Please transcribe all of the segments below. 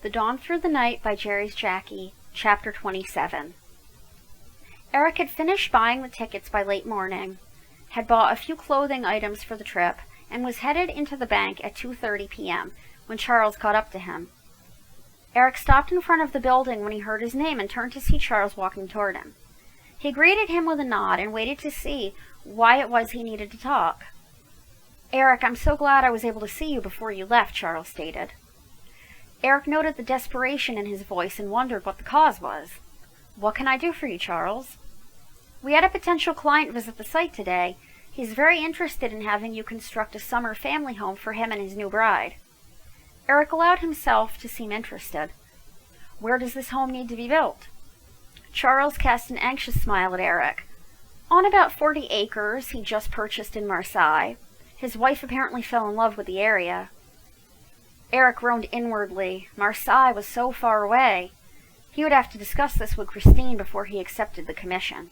The Dawn Through the Night by GerrysJackie, Chapter 27. Eric had finished buying the tickets by late morning, had bought a few clothing items for the trip, and was headed into the bank at 2:30 p.m. when Charles caught up to him. Eric stopped in front of the building when he heard his name and turned to see Charles walking toward him. He greeted him with a nod and waited to see why it was he needed to talk. "Eric, I'm so glad I was able to see you before you left," Charles stated. Eric noted the desperation in his voice and wondered what the cause was. "What can I do for you, Charles?" "We had a potential client visit the site today. He's very interested in having you construct a summer family home for him and his new bride." Eric allowed himself to seem interested. "Where does this home need to be built?" Charles cast an anxious smile at Eric. "On about 40 acres he just purchased in Marseille. His wife apparently fell in love with the area." Eric groaned inwardly. Marseille was so far away. He would have to discuss this with Christine before he accepted the commission.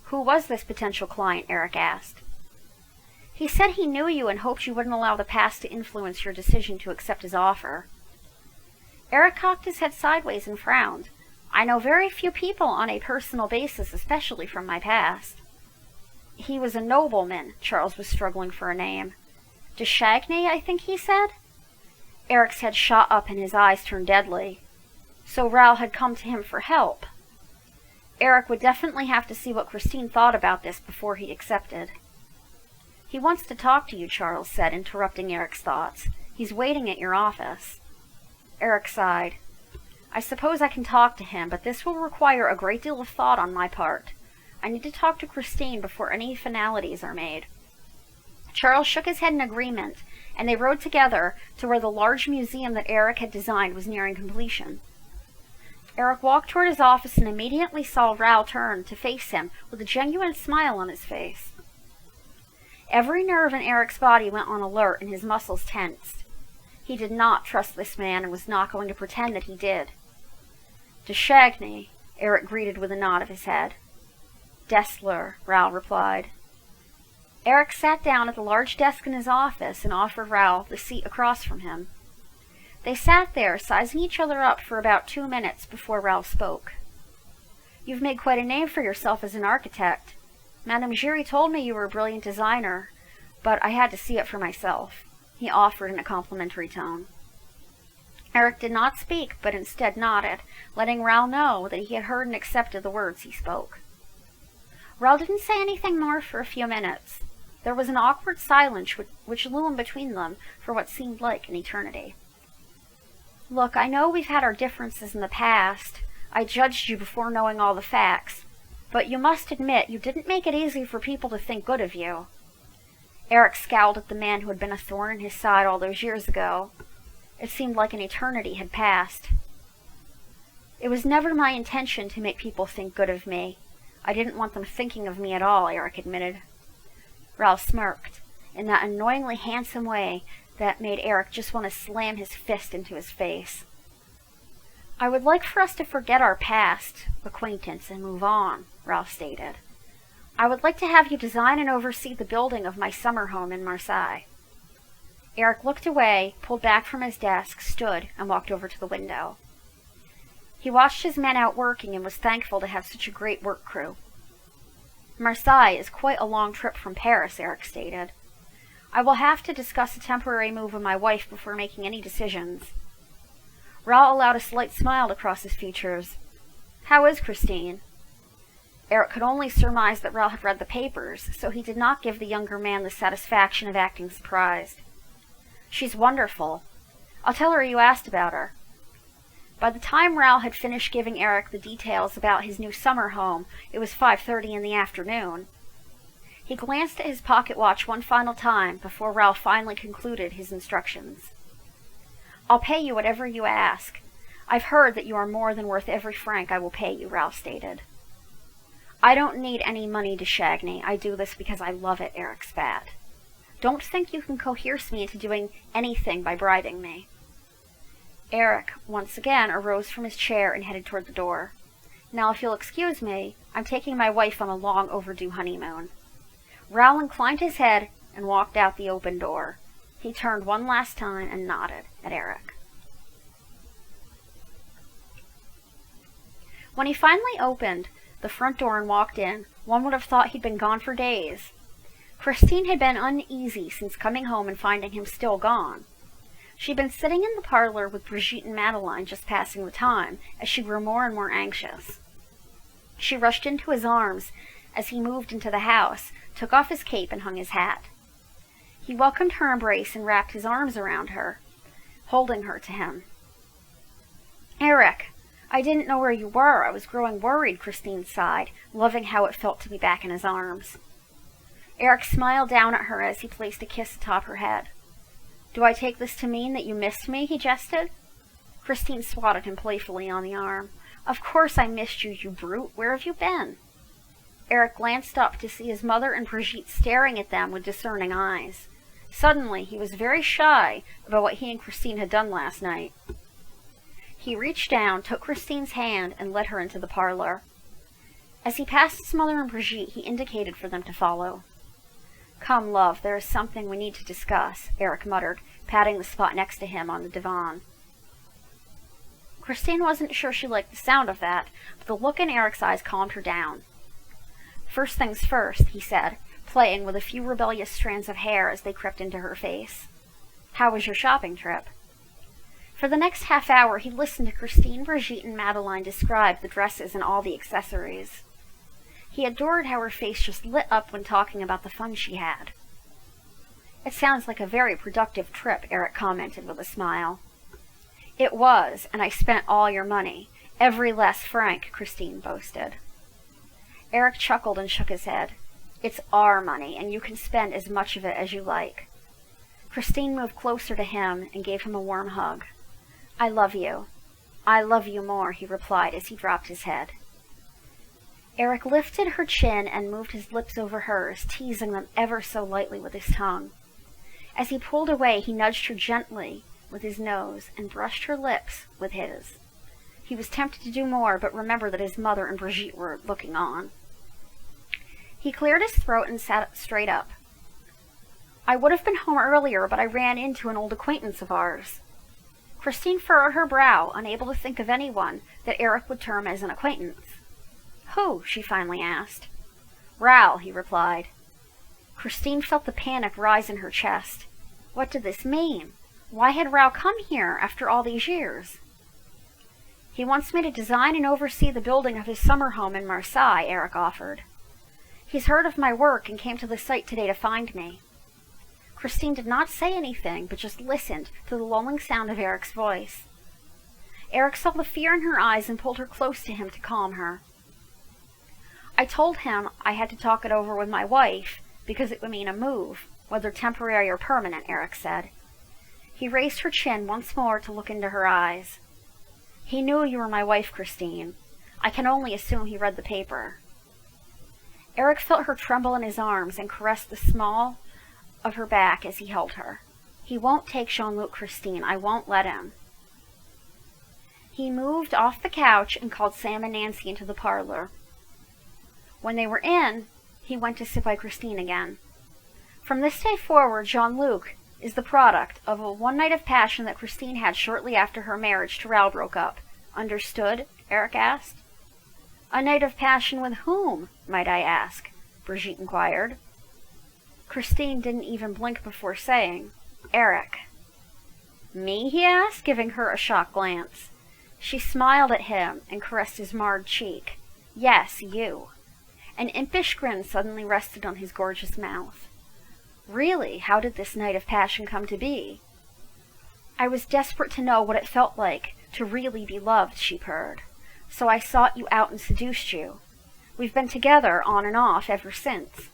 "Who was this potential client?" Eric asked. "He said he knew you and hoped you wouldn't allow the past to influence your decision to accept his offer." Eric cocked his head sideways and frowned. "I know very few people on a personal basis, especially from my past." "He was a nobleman." Charles was struggling for a name. "De Chagny, I think he said?" Eric's head shot up and his eyes turned deadly. So Raoul had come to him for help. Eric would definitely have to see what Christine thought about this before he accepted. "He wants to talk to you," Charles said, interrupting Eric's thoughts. "He's waiting at your office." Eric sighed. "I suppose I can talk to him, but this will require a great deal of thought on my part. I need to talk to Christine before any finalities are made." Charles shook his head in agreement, and they rode together to where the large museum that Eric had designed was nearing completion. Eric walked toward his office and immediately saw Raoul turn to face him with a genuine smile on his face. Every nerve in Eric's body went on alert and his muscles tensed. He did not trust this man and was not going to pretend that he did. "De Chagny," Eric greeted with a nod of his head. "Dessler," Raoul replied. Eric sat down at the large desk in his office and offered Raoul the seat across from him. They sat there, sizing each other up for about 2 minutes before Raoul spoke. "You've made quite a name for yourself as an architect. Madame Giry told me you were a brilliant designer, but I had to see it for myself," he offered in a complimentary tone. Eric did not speak, but instead nodded, letting Raoul know that he had heard and accepted the words he spoke. Raoul didn't say anything more for a few minutes. There was an awkward silence which loomed between them for what seemed like an eternity. "Look, I know we've had our differences in the past. I judged you before knowing all the facts. But you must admit you didn't make it easy for people to think good of you." Eric scowled at the man who had been a thorn in his side all those years ago. It seemed like an eternity had passed. "It was never my intention to make people think good of me. I didn't want them thinking of me at all," Eric admitted. Raoul smirked, in that annoyingly handsome way that made Eric just want to slam his fist into his face. "I would like for us to forget our past acquaintance and move on," Raoul stated. "I would like to have you design and oversee the building of my summer home in Marseille." Eric looked away, pulled back from his desk, stood, and walked over to the window. He watched his men out working and was thankful to have such a great work crew. "Marseille is quite a long trip from Paris," Eric stated. "I will have to discuss a temporary move with my wife before making any decisions." Raoul allowed a slight smile to cross his features. "How is Christine?" Eric could only surmise that Raoul had read the papers, so he did not give the younger man the satisfaction of acting surprised. "She's wonderful. I'll tell her you asked about her." By the time Raoul had finished giving Eric the details about his new summer home, it was 5:30 in the afternoon. He glanced at his pocket watch one final time before Raoul finally concluded his instructions. "I'll pay you whatever you ask. I've heard that you are more than worth every franc I will pay you," Raoul stated. "I don't need any money, de Chagny. I do this because I love it," Eric spat. "Don't think you can coerce me into doing anything by bribing me." Eric, once again, arose from his chair and headed toward the door. "Now, if you'll excuse me, I'm taking my wife on a long overdue honeymoon." Raoul inclined his head and walked out the open door. He turned one last time and nodded at Eric. When he finally opened the front door and walked in, one would have thought he'd been gone for days. Christine had been uneasy since coming home and finding him still gone. She'd been sitting in the parlor with Brigitte and Madeline just passing the time, as she grew more and more anxious. She rushed into his arms as he moved into the house, took off his cape and hung his hat. He welcomed her embrace and wrapped his arms around her, holding her to him. "Eric, I didn't know where you were. I was growing worried," Christine sighed, loving how it felt to be back in his arms. Eric smiled down at her as he placed a kiss atop her head. "Do I take this to mean that you missed me?" he jested. Christine swatted him playfully on the arm. "Of course I missed you, you brute. Where have you been?" Eric glanced up to see his mother and Brigitte staring at them with discerning eyes. Suddenly, he was very shy about what he and Christine had done last night. He reached down, took Christine's hand, and led her into the parlor. As he passed his mother and Brigitte, he indicated for them to follow. "Come, love, there is something we need to discuss," Eric muttered, patting the spot next to him on the divan. Christine wasn't sure she liked the sound of that, but the look in Eric's eyes calmed her down. "First things first," he said, playing with a few rebellious strands of hair as they crept into her face. "How was your shopping trip?" For the next half hour, he listened to Christine, Brigitte, and Madeline describe the dresses and all the accessories. He adored how her face just lit up when talking about the fun she had. "It sounds like a very productive trip," Eric commented with a smile. "It was, and I spent all your money. Every last franc," Christine boasted. Eric chuckled and shook his head. "It's our money, and you can spend as much of it as you like." Christine moved closer to him and gave him a warm hug. "I love you. I love you more," he replied as he dropped his head. Eric lifted her chin and moved his lips over hers, teasing them ever so lightly with his tongue. As he pulled away, he nudged her gently with his nose and brushed her lips with his. He was tempted to do more, but remembered that his mother and Brigitte were looking on. He cleared his throat and sat straight up. "I would have been home earlier, but I ran into an old acquaintance of ours." Christine furrowed her brow, unable to think of anyone that Eric would term as an acquaintance. "Who?" she finally asked. "Raoul," he replied. Christine felt the panic rise in her chest. What did this mean? Why had Raoul come here after all these years? "He wants me to design and oversee the building of his summer home in Marseille," Eric offered. "He's heard of my work and came to the site today to find me." Christine did not say anything, but just listened to the lulling sound of Eric's voice. Eric saw the fear in her eyes and pulled her close to him to calm her. "I told him I had to talk it over with my wife, because it would mean a move, whether temporary or permanent," Eric said. He raised her chin once more to look into her eyes. "He knew you were my wife, Christine. I can only assume he read the paper." Eric felt her tremble in his arms and caressed the small of her back as he held her. "He won't take Jean-Luc, Christine. I won't let him." He moved off the couch and called Sam and Nancy into the parlor. When they were in, he went to sit by Christine again. "From this day forward, Jean-Luc is the product of a one night of passion that Christine had shortly after her marriage to Raoul broke up. Understood?" Eric asked. "A night of passion with whom, might I ask?" Brigitte inquired. Christine didn't even blink before saying, "Eric." "Me?" he asked, giving her a shocked glance. She smiled at him and caressed his marred cheek. "Yes, you." An impish grin suddenly rested on his gorgeous mouth. "Really, how did this night of passion come to be?" "I was desperate to know what it felt like to really be loved," she purred. "So I sought you out and seduced you. We've been together on and off ever since."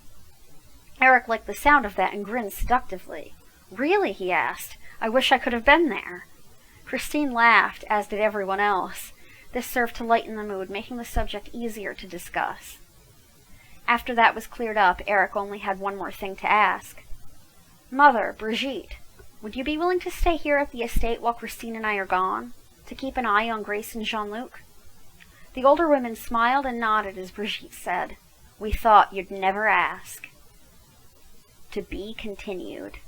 Eric liked the sound of that and grinned seductively. "Really?" he asked. "I wish I could have been there." Christine laughed, as did everyone else. This served to lighten the mood, making the subject easier to discuss. After that was cleared up, Eric only had one more thing to ask. "Mother, Brigitte, would you be willing to stay here at the estate while Christine and I are gone, to keep an eye on Grace and Jean-Luc?" The older women smiled and nodded as Brigitte said, "We thought you'd never ask." To be continued.